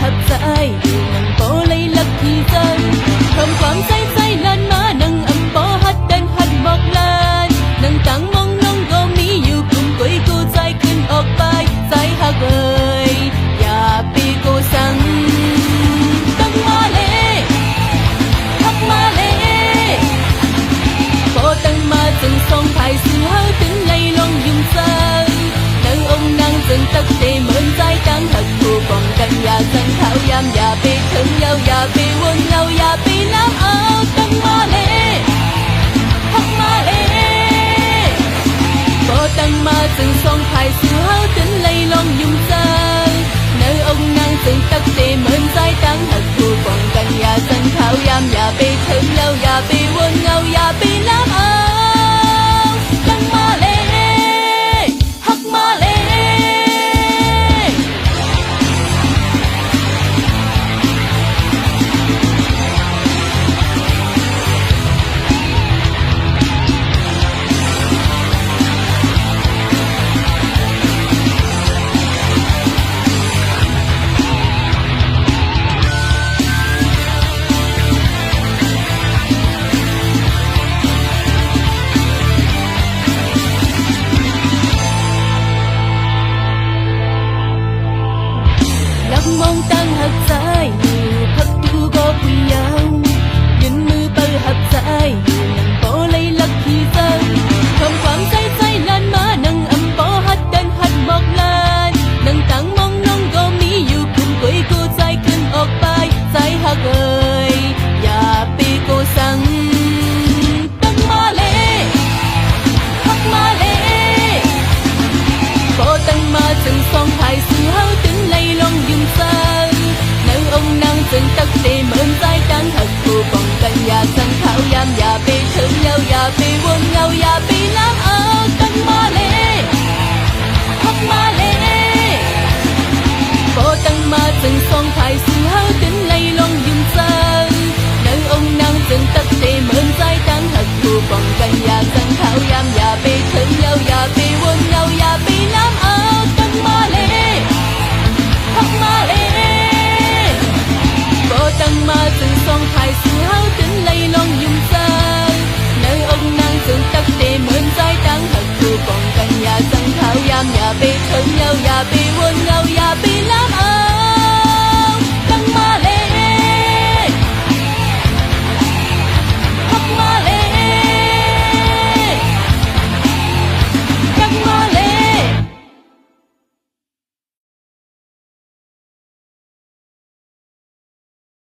hấp dãi nâng bố lấy lấp thì dân thơm quảng say lên má nâng âm bố hết đến hết một lần nâng tăng mong nông gom ní yêu cùng quỷ côใจขึ้นออกไปใจหักเอ่ยอย่าปีโกสังตั้งมาเลยหักมาเลยโบตั้งมาจึงทรงไผ่สื่อเฮาถึงไล่ลงยุ่งใจนางองค์นางจึงตักเตเหมือนใจตั้งหักผู้ป้องกันอย่าสังเขายามอย่าไปถึงเยาอย่าไปวนเงาอย่าไปน้ำเอาตั้งมาเลยหักมาเลยโบตั้งมาจึงทรงไผ่สื่อเฮาถึงไล่ลงยุ่งใจนางองค์นางจึงตักเตเหมือนใจตั้งหักผู้ป้องกันอย่าสังเขายามอย่าไปถึงเยาอย่าไปวนเงาอย่าไปน้ำเอาตั้งมาเลยหักมาเลยมองตั้งหักใจอยู่พักดูก็ผู้ยาวยืนมือเปิดหักใจอยู่นั่งโปเลยลักที่ใจทำความใจลานมานั่งอำโปหัดเดินหัดหมอกลานนั่งตั้งมองน้องก็มีอยู่กลุ่มกุยกูใจขึ้นออกไปใจหักเอ่ยอย่าปีโกสังตั้งมาเลยหักมาเลยโปตั้งมาจึงส่องไผ่สื่อเฮาถึงไล่ลงยุ่งใจนางองค์นางจึงตักเตเหมือนใจตั้งหักผู้ป้องกันอย่าสังเขายามอย่าไปถึงเยาอย่าไปวนเงาอย่าไปน้ำเอาตั้งมาเลยหักมาเลยโปตั้งมาจึงส่องไผ่สื่อเฮาถึงไล่ลงยุ่งใจนางองค์นางจึงตักเตเหมือนใจตั้งหักผู้ป้องกันอย่าสังเขายามอย่าไปถึงเยาอย่าไปวนเงาอย่าไปน้ำเอาตั้งมาเลยหักมาเลยโปตั้งมาจึงส่องไผ่สื่อเฮาถึงไล่ลงยุ่งใจนางองค์นางจึงตักเตเหมือนใจตั้งหักผู้ป้องกันอย่าสังเขายามอย่าไป